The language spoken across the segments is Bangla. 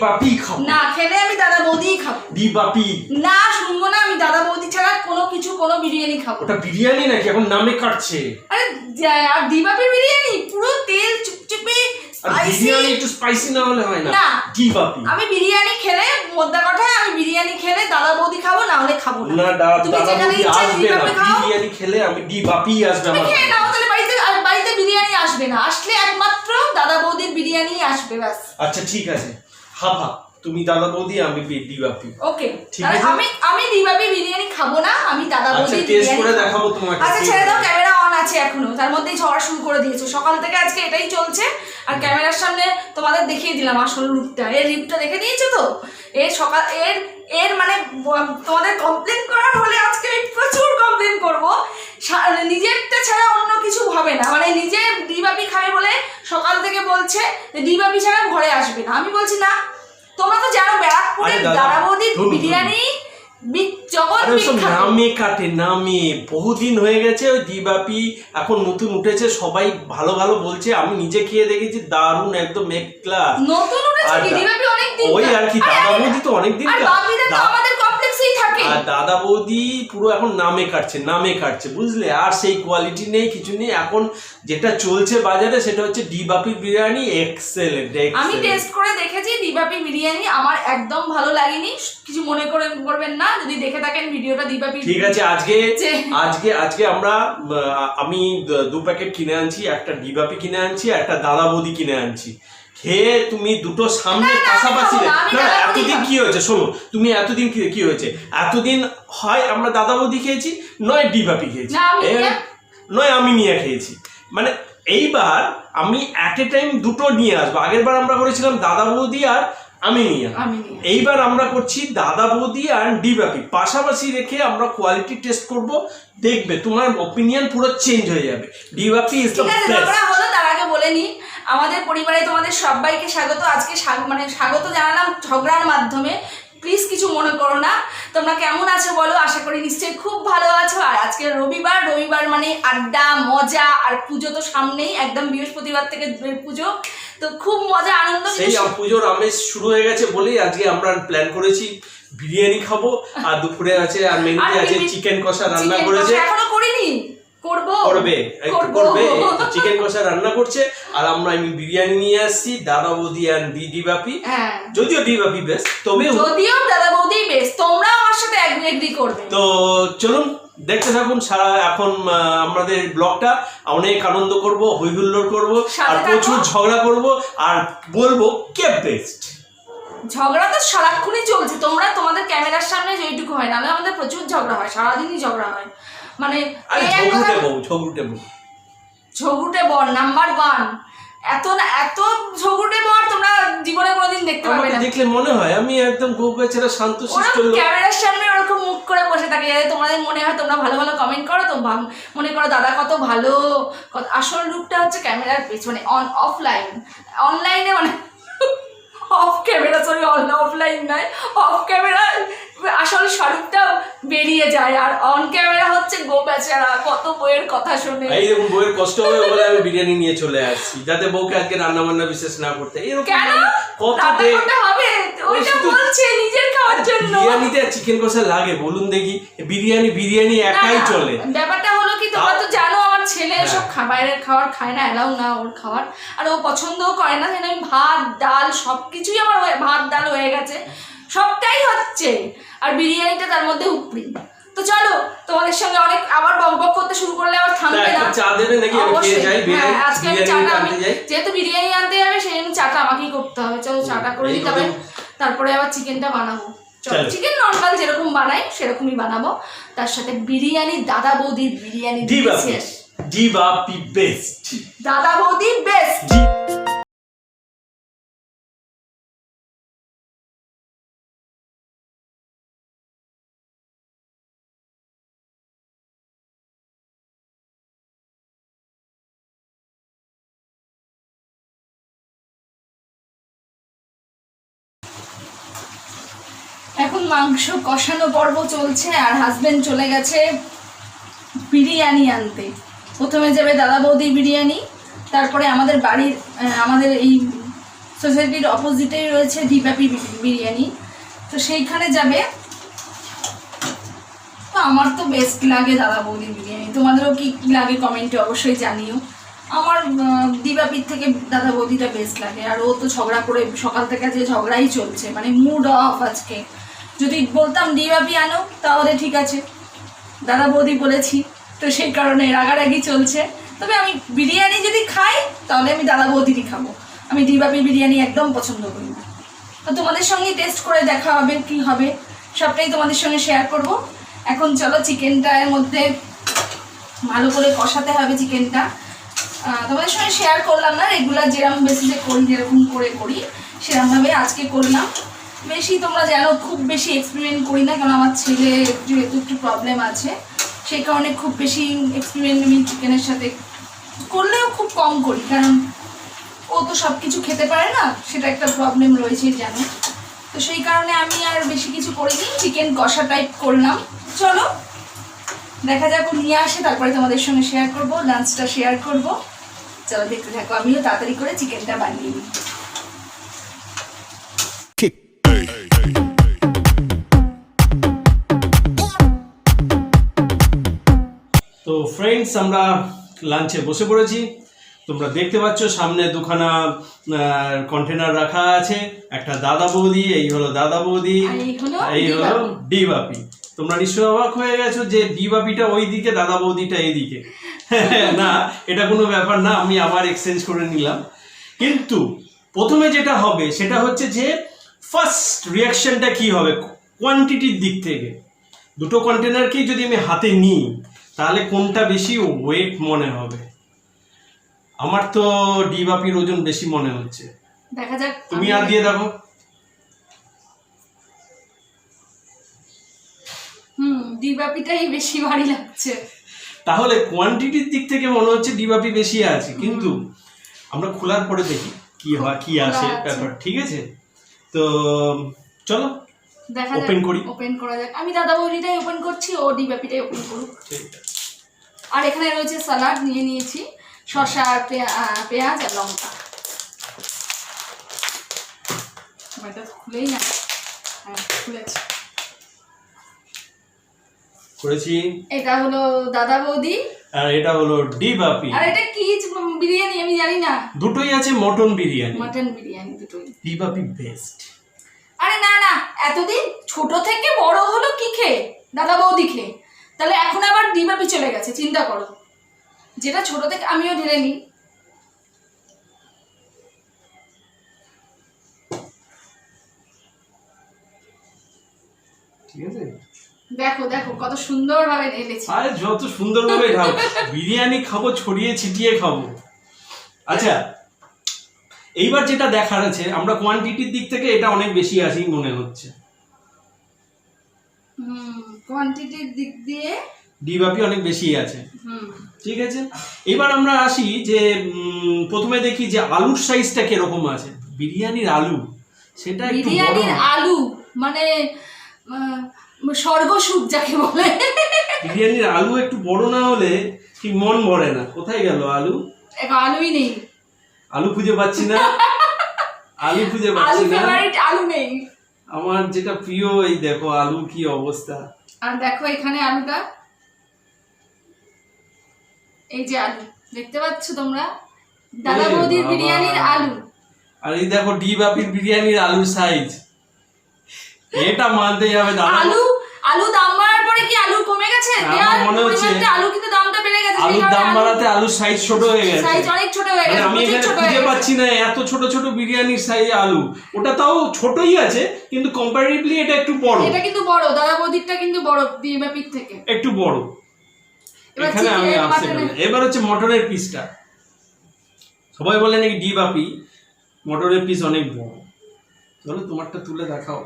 বাপি খাবো না, খেলে আমি দাদা বৌদিই খাবো। ডি বাপি না, শুনবো না, আমি দাদা বৌদি ছাড়া কোনো বিরিয়ানি খাবো। ওটা বিরিয়ানি নাকি এখন নামে কাটছে? আরে আর ডি বাপির বিরিয়ানি পুরো তেল চুপচুপে বিরিয়ানি একটু স্পাইসি না হলে হয় না। ডি বাপি আমি বিরিয়ানি খেলে মোদ্দা কথায় আমি বিরিয়ানি খেলে দাদা বৌদি খাবো, না হলে খাবো না। না দাদা বৌদি আসবে না, বিরিয়ানি খেলে আমি ডি বাপি আসবে আমার। খেয়ে নাও তাহলে, বাড়িতে বিরিয়ানি আসবে না, আসলে একমাত্র দাদা বৌদির বিরিয়ানি আসবে ব্যাস। আচ্ছা ঠিক আছে, হাফা তুমি দাদা বৌদি, আমি ডি বাপি। ওকে, আমি ডি বাপি বিরিয়ানি খাবো না, আমি দাদা বৌদি বিরিয়ানি টেস্ট করে দেখাবো তোমাকে। আচ্ছা ছেড়ে দাও, ক্যামেরা অন আছে এখনো, তার মধ্যেই ঝড় শুরু করে দিয়েছো। সকাল থেকে আজকে এটাই চলছে, আর ক্যামেরার সামনে তোমাদের দেখিয়ে দিলাম আসল রূপটা। এর রূপটা দেখে নিয়েছো তো? এর মানে তোমাদের কমপ্লেন করার হলে আজকে আমি প্রচুর কমপ্লেন করবো। নিজেরটা ছাড়া অন্য কিছু হবে না, মানে নিজে ডি বাপি খাবে বলে সকাল থেকে বলছে যে ডি বাপি ছাড়া ঘরে আসবে না। আমি বলছি না, তোমরা তো জানো ব্যারাকপুরের দাদা বৌদির বিরিয়ানি নামে কাটে, নামে বহুদিন হয়ে গেছে। ওই ডি বাপি এখন নতুন উঠেছে, সবাই ভালো ভালো বলছে, আমি নিজে খেয়ে দেখেছি দারুণ, একদম এক ক্লাস। নতুন উঠেছে ডি বাপি অনেক দিন, ওই আর কি, দাদা বৌদি তো অনেক দিন, আর বাপিদের তো আমাদের কমপ্লেক্সেই থাকে। আর দাদা বৌদি পুরো এখন নামে কাটছে বুঝলে, আর সেই কোয়ালিটি নেই, কিছু নেই। এখন যেটা চলছে বাজারে সেটা হচ্ছে ডি বাপির বিরিয়ানি, এক্সেলেন্ট। আমি টেস্ট করে দেখেছি ডি বাপি বিরিয়ানি, আমার একদম ভালো লাগেনি, কিছু মনে করবেন না যদি দেখে থাকেন ভিডিওটা ডি বাপি। ঠিক আছে, আজকে আমি 2 প্যাকেট কিনে আনছি, একটা ডি বাপি কিনে আনছি, একটা দাদা বৌদি কিনে আনছি। খেয়ে তুমি দুটো সামনে পাশাপাশি। এতদিন কি হয়েছে শোনো, তুমি এতদিন কি হয়েছে, এতদিন হয় আমরা দাদা বৌদি খেয়েছি, নয় ডি বাপি খেয়েছি, নয় আমি নিয়ে খেয়েছি। মানে এইবার আমি অ্যাট এ টাইম দুটো নিয়ে আসবো। আগের বার আমরা করেছিলাম দাদা বৌদি আর আমি নিয়ে, এইবার আমরা করছি দাদা বৌদি আর ডি বাপি পাশাপাশি রেখে আমরা কোয়ালিটি টেস্ট করব, দেখবে তোমার অপিনিয়ন পুরো চেঞ্জ হয়ে যাবে। D Bapi is the best. হলো তার আগে বলে নি, আমাদের পরিবারে তোমাদের সবাইকে স্বাগত। আজকে স্বাগত জানালাম ঝগড়ার মাধ্যমে, প্লিজ কিছু মনে করো না। তোমরা কেমন আছো বলো, আশা করি নিশ্চয়ই খুব ভালো আছো। আর আজকে রবিবার মানে আড্ডা মজা, আর পুজো তো সামনেই, একদম বৃহস্পতিবার থেকে পুজো, তো খুব মজা আনন্দ। সেই পুজোর আমেজ শুরু হয়ে গেছে বলেই আজকে আমরা প্ল্যান করেছি বিরিয়ানি খাবো, আর দুপুরে আছে আর মেনুতে আছে চিকেন কষা রান্না করেছে, এখনো করিনি, করবে চিকেন কষা রান্না করছে, আর আমি বিরিয়ানি নিয়ে আসছি, দাদা বৌদি আর ডি বাপি। যদিও ডি বাপি বেস্ট, যদিও দাদা বৌদি বেস্ট, তোমরা আমার সাথে এগ্রি করবে। তো চলুন দেখতে থাকুন সারা এখন আমাদের ব্লগটা। অনেক আনন্দ করব, হই হুল্লোড় করবো, আর প্রচুর ঝগড়া করব, আর বলবো কে বেস্ট। ঝগড়া তো সারাক্ষণই চলছে, তোমাদের ক্যামেরার সামনে যেটুকু হয়, নাহলে আমাদের প্রচুর ঝগড়া হয়, সারাদিনই ঝগড়া হয়। মানে ঝগড়ুটে বর নাম্বার 1, এত ঝগড়ুটে বর তোমরা জীবনে কোনোদিন দেখতে পাবে না। দেখলে মনে হয় আমি একদম গোপেছাড়া শান্তশিষ্ট লোক, ক্যামেরার সামনে ওরকম মুখ করে বসে থাকে যাতে তোমাদের মনে হয় তোমরা ভালো ভালো কমেন্ট করো, তো মনে করো দাদা কত ভালো। আসল রূপটা হচ্ছে ক্যামেরার পেছনে, অনলাইনে মানে অফ ক্যামেরা, সরি অফলাইন নয়, অফ ক্যামেরা আসল স্বরূপটাও বেরিয়ে যায়, আর অন ক্যামেরা হচ্ছে গো বেচারা কত বইয়ের কথা শুনে। এইরকম বইয়ের কষ্ট হবে বলে আমি বিরিয়ানি নিয়ে চলে আসছি, যাতে বউকে আজকে রান্না বান্না বিশেষ না করতে। কেন রান্না হবে, ওইটা বলছে নিজের খাওয়ার জন্য। বিরিয়ানিতে চিকেন কষা লাগে বলুন দেখি, বিরিয়ানি একাই চলে। ব্যাপারটা হলো কি, তোমরা তো জানো আমার ছেলে এসব বাইরের খাবার খায় না, এলাও না ওর খাবার, আর ও পছন্দও করে না। সেখানে আমি ভাত ডাল সবকিছুই আমার ভাত ডাল হয়ে গেছে, সবটাই হচ্ছে, আর বিরিয়ানিটা তার মধ্যে উপরি। তো চলো তোমাদের সঙ্গে অনেক আবার বকবক করতে শুরু করলে আবার থামবে না। চা দেবে নাকি? আমি খেয়ে যাই বিরিয়ানি। আজকে আমি চাটা, যেহেতু বিরিয়ানি আনতে যাবে সেই জন্য চাটা আমাকেই করতে হবে। চলো চাটা করে দিতে হবে, তারপরে আবার চিকেনটা বানাবো। চলো চিকেন নর্মাল যেরকম বানাই সেরকমই বানাবো, তার সাথে বিরিয়ানি, দাদা বৌদির বিরিয়ানি, ডি বাপি বেস্ট, দাদা বৌদি বেস্ট। এখন মাংস কষানো পর্ব চলছে, আর হাজবেন্ড চলে গেছে বিরিয়ানি আনতে। প্রথমে যাবে দাদা বৌদির বিরিয়ানি, তারপরে আমাদের বাড়ির আমাদের এই সোসাইটির অপোজিটেই রয়েছে ডিবাপি বিরিয়ানি, তো সেইখানে যাবে। তো আমার তো বেস্ট লাগে দাদা বৌদির বিরিয়ানি, তোমাদেরও কি লাগে কমেন্টে অবশ্যই জানিও। আমার ডিবাপির থেকে দাদা বৌদিটা বেস্ট লাগে। আর ও তো ঝগড়া করে সকাল থেকে যে ঝগড়াই চলছে, মানে মুড অফ আজকে। যদি বলতাম ডিবাপি আনো তাহলে ঠিক আছে, দাদা বৌদি বলেছি তো সেই কারণে রাগারাগি চলছে। তবে আমি বিরিয়ানি যদি খাই তাহলে আমি দাদা বৌদিরই খাবো, আমি ডিবাপি বিরিয়ানি একদম পছন্দ করি না। তো তোমাদের সঙ্গে টেস্ট করে দেখা হবে কি হবে, সবটাই তোমাদের সঙ্গে শেয়ার করব। এখন চলো চিকেনটার মধ্যে ভালো করে কষাতে হবে চিকেনটা। তোমাদের সঙ্গে শেয়ার করলাম না, রেগুলার যেরকম বেসিসে করি, যেরকম করে করি সেরকমভাবে আজকে করলাম। বেশি তোমরা জানো খুব বেশি এক্সপেরিমেন্ট করি না, কারণ আমার ছেলে যেহেতু একটু প্রবলেম আছে সেই কারণে খুব বেশি এক্সপেরিমেন্ট আমি চিকেনের সাথে করলেও খুব কম করি, কারণ ও তো সব কিছু খেতে পারে না, সেটা একটা প্রবলেম রয়েছে জানো। তো সেই কারণে আমি আর বেশি কিছু করিনি, চিকেন কষা টাইপ করলাম। চলো দেখা যাক ও নিয়ে আসে, তারপরে তোমাদের সঙ্গে শেয়ার করব, লাঞ্চটা শেয়ার করব। চলো দেখতে থাকো, আমিও তাড়াতাড়ি করে চিকেনটা বানিয়ে নিই। তো ফ্রেন্ডস, আমরা লাঞ্চে বসে পড়েছি। তোমরা দেখতে পাচ্ছ সামনে দুখানা কন্টেনার রাখা আছে, একটা দাদা বৌদি, এই হলো দাদা বৌদি, এই হলো ডিবাপি। তোমরা নিশ্চয়ই অবাক হয়ে গেছো যে ডিবাপিটা ওই দিকে, দাদা বৌদিটা এইদিকে। না, এটা কোনো ব্যাপার না, আমি আবার এক্সচেঞ্জ করে নিলাম। কিন্তু প্রথমে যেটা হবে সেটা হচ্ছে যে ফার্স্ট রিয়াকশনটা কি হবে কোয়ান্টিটির দিক থেকে। দুটো কন্টেনারকেই যদি আমি হাতে নিই তাহলে কোনটা বেশি ওয়েট মনে হবে? আমার তো ডিবাপির ওজন বেশি মনে হচ্ছে। দেখা যাক, তুমি আর দিয়ে দেখো। ডিবাপিটাই বেশি ভারী লাগছে। তাহলে কোয়ান্টিটির দিক থেকে মনে হচ্ছে ডিবাপি বেশি আছে, কিন্তু আমরা খোলার পরে দেখি কি হয়, কি আসে ব্যাপার। ঠিক আছে, তো চলো দেখা যাক, ওপেন করা যাক। আমি দাদা বৌদিটাই ওপেন করছি, ও ডিবাপিটাই ওপেন করুক। ঠিক আছে। আর এখানে রয়েছে সালাড নিয়ে নিয়েছি, শসা আর পেঁয়াজ আর লঙ্কা। এটা খুলেই না, হ্যাঁ খুলেছি, করেছি। এটা হলো দাদা বৌদি আর এটা হলো ডিবাপি। আর এটা কি বিরিয়ানি আমি জানি না, দুটোই আছে মটন বিরিয়ানি। মটন বিরিয়ানি দুটোই। ডিবাপি বেস্ট। আরে না না, এতদিন ছোট থেকে বড় হলো কি খেয়ে? দাদা বৌদি খেয়ে, তাহলে এখন আবার ডিবাপি চলে গেছে, চিন্তা করো। যেটা ছোট থেকে আমিও ঢেলে নিই। ঠিক আছে, দেখো দেখো কত সুন্দরভাবে ঢেলেছি। আরে যত সুন্দরভাবে খাও, বিরিয়ানি খাবো ছড়িয়ে ছিটিয়ে খাবো। আচ্ছা, এইবার যেটা দেখার আছে, আমরা কোয়ান্টিটির দিক থেকে এটা অনেক বেশি আসি মনে হচ্ছে। কোয়ান্টিটির দিক দিয়ে ডিবাপি অনেক বেশি আছে। ঠিক আছে, এবার আমরা আসি যে প্রথমে দেখি যে আলুর সাইজটা কিরকম আছে। বিরিয়ানির আলু, সেটা একটু বড়। বিরিয়ানির আলু মানে স্বর্গসুখ যাকে বলে। বিরিয়ানির আলু একটু বড় না হলে ঠিক মন ভরে না। কোথায় গেল আলু? আলুই নেই, আলু খুঁজে পাচ্ছি না, আলু খুঁজে পাচ্ছি না। আলু নেই আমার যেটা প্রিয়, এই দেখো আলু কি অবস্থা। আর দেখো এখানে আলুটা, এই যে আলু দেখতে পাচ্ছ তোমরা, দাদা বৌদির বিরিয়ানির আলু। আর এই দেখো ডিবাপির বিরিয়ানির আলুর সাইজ, এটা মানতে হবে। আলু দাম বাড়ার পরে কি আলু কমে গেছে? আমার মনে হচ্ছে আলু কিন্তু দামটা বেড়ে গেছে। আলুর দাম বাড়াতে আলুর সাইজ ছোট হয়ে গেছে, সাইজ অনেক ছোট হয়ে গেছে। আমি এখানে খুঁজে পাচ্ছি না এত ছোট ছোট বিরিয়ানির সাইজ আলু। ওটা তাও ছোটই আছে, কিন্তু কম্পারেটিভলি এটা একটু বড়। এটা কিন্তু বড়, দাদা বৌদিরটা কিন্তু বড় ডিবাপির থেকে একটু বড়। এখানে আমি আসছে, এবার হচ্ছে মটনের পিসটা। সবাই বলে নাকি ডিবাপি মটনের পিস অনেক বড়। চলো তোমারটা তুলে দেখাও।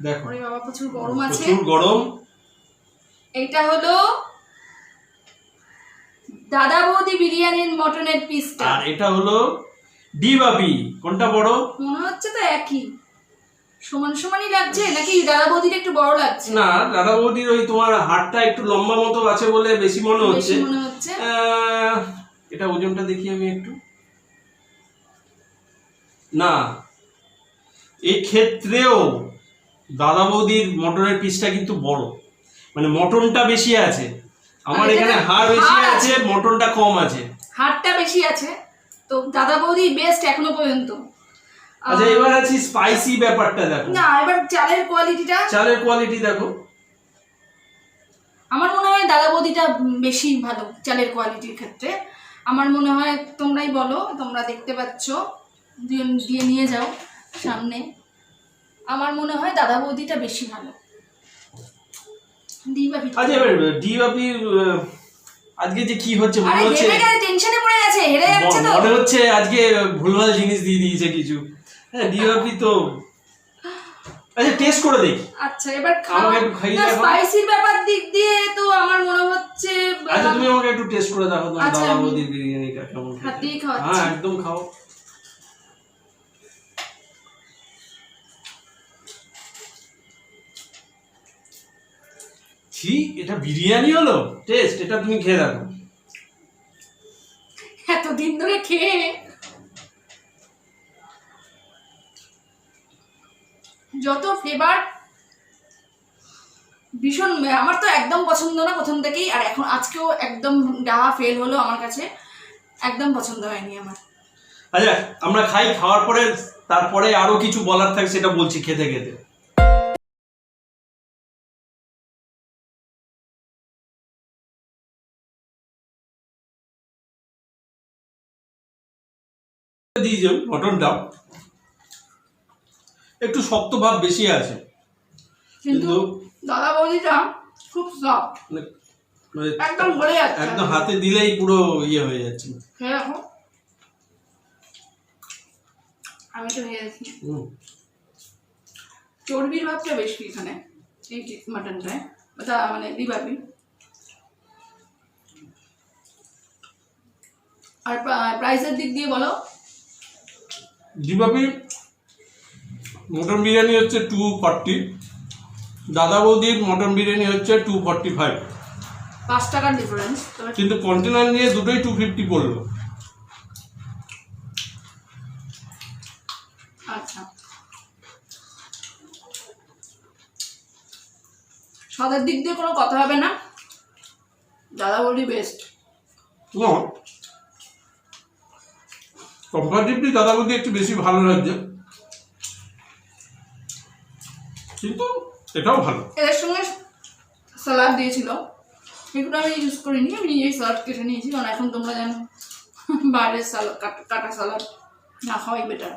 দেখো, ওরে বাবা প্রচুর গরম আছে, প্রচুর গরম। এইটা হলো দাদা বৌদি বিরিয়ানির মটনের পিসটা, আর এটা হলো ডিবাপি। কোনটা বড়? মনে হচ্ছে তো একই, সমান সমানই লাগছে, নাকি দাদা বৌদির একটু বড় লাগছে? না, দাদা বৌদির ওই তোমার হাতটা একটু লম্বা মতো আছে বলে বেশি মনে হচ্ছে। মনে হচ্ছে। এটা ওজনটা দেখি আমি একটু। না, এক্ষেত্রেও দাদা বৌদির মটনের পিসটা কিন্তু বড়, মানে মটনটা বেশি আছে, আমার এখানে হাড় বেশি আছে, মটনটা কম আছে। হাড়টা বেশি আছে, তো দাদা বৌদি বেস্ট এখনো পর্যন্ত। আচ্ছা, এবার আছে স্পাইসি ব্যাপারটা দেখো। না, এবার চালের কোয়ালিটি দেখো। আমার মনে হয় দাদা বৌদিটা বেশি ভালো চালের কোয়ালিটির ক্ষেত্রে। আমার মনে হয়, তোমরাই বলো, তোমরা দেখতে পাচ্ছ, দিয়ে নিয়ে যাও সামনে। আমার মনে হয় দাদা বৌদিটা বেশি ভালো। আচ্ছা, এবার ডিবাপির আজকে যে কি হচ্ছে মনে হচ্ছে, টেনশনে পড়ে গেছে, হেরে যাচ্ছে তো মনে হচ্ছে আজকে ভুলভাল জিনিস দিয়ে দিয়েছে কিছু। হ্যাঁ, ডিবাপি তো আচ্ছা টেস্ট করে দেখি। আচ্ছা, এবার আমাকে একটু খাইয়ে দাও। স্পাইসির ব্যাপার দিক দিয়ে তো আমার মনে হচ্ছে। আচ্ছা, তুমি আমাকে একটু টেস্ট করে দেখো তোমার দাদা বৌদির বিরিয়ানিটা কেমন। হাতেই খাওয়াচ্ছি। হ্যাঁ, একদম খাও। ঠিক, এটা বিরিয়ানি হলো টেস্ট, এটা তুমি খেয়ে দেখো। এতদিন ধরে খেয়ে যত ফ্লেভার, ভীষণ, আমার তো একদম পছন্দ না প্রথম থেকেই, আর এখন আজকেও একদম ডাহা ফেল হলো আমার কাছে, একদম পছন্দ হয়নি আমার। আচ্ছা, আমরা খাওয়ার পরে তারপরে আরো কিছু বলার থাকে সেটা বলছি খেতে খেতে। দিয়েছে মটনটা একটু শক্ত ভাব বেশি আছে, কিন্তু দাদা বৌদিটা খুব সফট, একদম গলে যাচ্ছে, একদম হাতে দিলেই পুরো ইয়ে হয়ে যাচ্ছে। হ্যাঁ, দেখো আমি তো হয়ে যাচ্ছি। চর্বির ভাবটা বেশি এখানে এই মাটনটায়, মানে ডিবাপি। আর প্রাইসের দিক দিয়ে বলো। ডিবাপি মটন বিরিয়ানি হচ্ছে 240, দাদা বৌদির মটন বিরিয়ানি হচ্ছে 245, 5 টাকার ডিফারেন্স। কিন্তু কন্টেনার নিয়ে দুটোই 250 পড়লো। আচ্ছা, স্বাদের দিক দিয়ে কোনো কথা হবে না, দাদা বৌদি বেস্ট। না, কম্পারেটিভলি দাদা বৌদি একটু বেশি ভালো লাগছে, কিন্তু এটাও ভালো। এর সঙ্গে স্যালাড দিয়েছিল, এগুলো আমি ইউজ করিনি, আমি নিজেই স্যালাড কেটে নিয়েছি, কারণ এখন তোমরা জানো বাইরের স্যালাড, কাটা স্যালাড না খাওয়াই বেটার।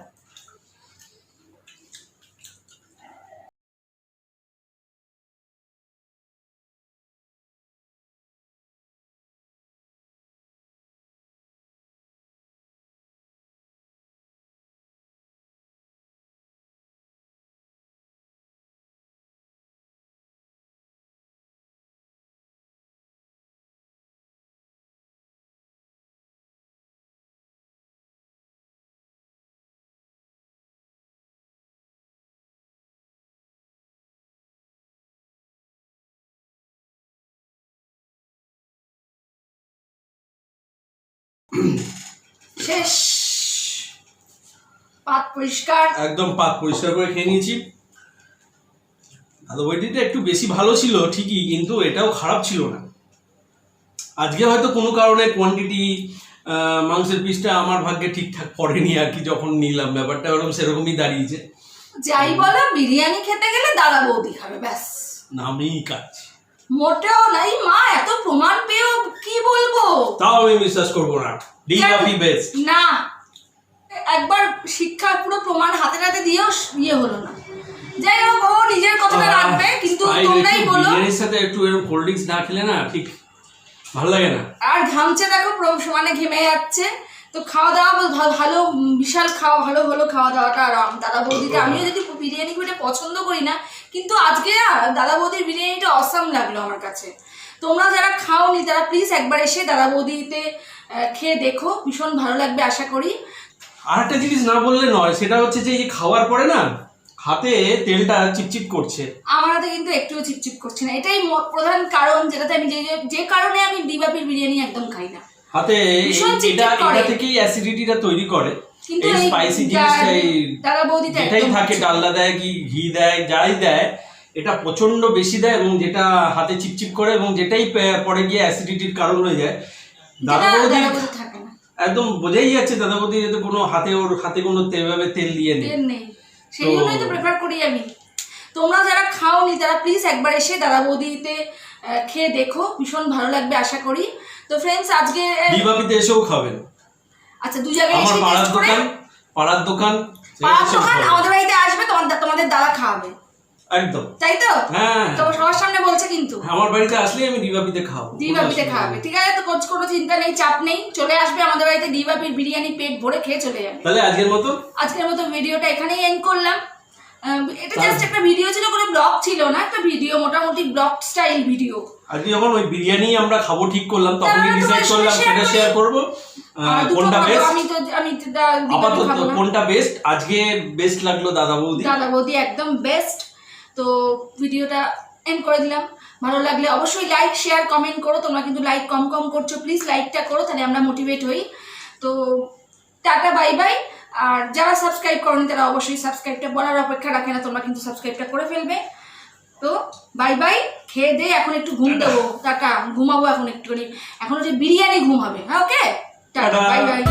শেষ, পাত পরিষ্কার, একদম পাত পরিষ্কার করে খেয়ে নিয়েছি। দাদা বৌদিটা একটু বেশি ভালো ছিল ঠিকই, কিন্তু এটাও খারাপ ছিল না। আজকে হয়তো কোনো কারণে কোয়ান্টিটি মাংসের পিসটা আমার ভাগ্যে ঠিকঠাক পড়েনি আর কি, যখন নিলাম ব্যাপারটা ওরকম সেরকমই দাঁড়িয়েছে। যাই বলো, বিরিয়ানি খেতে গেলে দাদা বৌদি খাবে, ব্যাস, নামই কাজ। মোটেও নাই মা, এত প্রমাণ পেয়েও কি বলবো, তাও আমি বিশ্বাস করবো না। ডিবাপি বেস্ট না, একবার শিক্ষা পুরো প্রমাণ হাতে হাতে দিয়েও ইয়ে হলো না। যাই হোক, ও নিজের কথাটা রাখবে, কিন্তু তোমরাই বলো। বিরিয়ানির সাথে একটু এরকম কোল্ড ড্রিঙ্কস না খেলে না ঠিক ভালো লাগে না। আর ঘামছে দেখো, সমানে ঘেমে যাচ্ছে, তো খাওয়া দাওয়া ভালো, বিশাল ভালো হলো খাওয়া দাওয়াটা। আর দাদা বৌদিকে, আমিও যদি বিরিয়ানি খুব পছন্দ করি না, কিন্তু আজকে দাদা বৌদির বিরিয়ানিটা অসাম লাগলো আমার কাছে। তোমরা যারা খাওনি তারা প্লিজ একবার এসে দাদা বৌদিতে খেয়ে দেখো, ভীষণ ভালো লাগবে আশা করি। আর একটা জিনিস না বললে নয়, সেটা হচ্ছে যে এই খাওয়ার পরে না হাতে তেলটা চিপচিপ করছে। আমার হাতে কিন্তু একটুও চিপচিপ করছে না, এটাই প্রধান কারণ, যেটাতে আমি যে কারণে আমি ডিবাপির বিরিয়ানি একদম খাই না। হাতে এটা থেকেই অ্যাসিডিটিটা তৈরি করে। কিন্তু এই এই স্পাইসি জিনিসটাই দাদা বৌদিটা যেটাই একদম থাকে, হচ্ছে। ডালনা দেয় কি ঘি দেয় যাই দেয়, এটা প্রচন্ড বেশি দেয় এবং যেটা হাতে চিপচিপ করে এবং যেটাই পরে গিয়ে অ্যাসিডিটির কারণ হয়ে যায়। দাদা যেটা বৌদি দাদা বৌদি থাকে না, একদম বোঝাই যাচ্ছে দাদা বৌদি তো কোনো ওর হাতে কোনো তেভাবে তেল দিয়ে নেই। তেল নেই, সেই জন্যই তো প্রেফার করি আমি। তোমরা যারা খাওনি তারা প্লিজ একবার এসে দাদা বৌদিতে খেয়ে দেখো, ভীষণ ভালো লাগবে আশা করি। তো ফ্রেন্ডস আজকে দিবাপিতে এসেও খাবেন। আচ্ছা, দু জায়গায় আমার এসে পাড়ার টেস্ট করে, দোকান, পাড়ার দোকান পাড়ার দোকান আমাদের বাড়িতে আসবে, তোমাদের দাদা খাওয়াবে, একদম তাই তো? হ্যাঁ, তো সবার সামনে বলছে কিন্তু আমার বাড়িতে আসলে আমি দিবাপিতে খাবো, দিবাপিতে খাওয়াবে, ঠিক আছে? তো কোনো চিন্তা নেই, চাপ নেই, চলে আসবে আমাদের বাড়িতে দিবাপির বিরিয়ানি, পেট ভরে খেয়ে চলে যাবে। তাহলে আজকের মতো ভিডিওটা এখানেই এন্ড করলাম। এটা জাস্ট একটা ভিডিও ছিল, কোনো ব্লগ ছিল না, একটা ভিডিও, মোটামুটি ব্লগ স্টাইল ভিডিও। আজকে যখন ওই বিরিয়ানি আমরা খাবো ঠিক করলাম, তখনই তাহলে ডিসাইড তোমার করলাম সাথে সেটা share শেয়ার করব। কোনটা বেস্ট, আমি দিবাপি আপাতত খাবো না। কোনটা বেস্ট আজকে বেস্ট লাগলো দাদা বৌদি। দাদা বৌদি একদম বেস্ট। তো ভিডিওটা এন্ড করে দিলাম। ভালো লাগলে অবশ্যই লাইক শেয়ার কমেন্ট করো। তোমরা কিন্তু লাইক কম করছো, প্লিজ লাইকটা করো, তাহলে আমরা মোটিভেট হই। তো টাটা, বাই বাই। আর যারা সাবস্ক্রাইব করেনি তারা অবশ্যই সাবস্ক্রাইবটা বলার অপেক্ষা রাখে না, তোমরা কিন্তু সাবস্ক্রাইবটা করে ফেলবে। তো বাই বাই, খেয়ে দে, এখন একটু ঘুম দেবো, টাটা, ঘুমাবো এখন একটুখানি, এখন হচ্ছে বিরিয়ানি ঘুম হবে। হ্যাঁ, ওকে, টাটা, বাই বাই।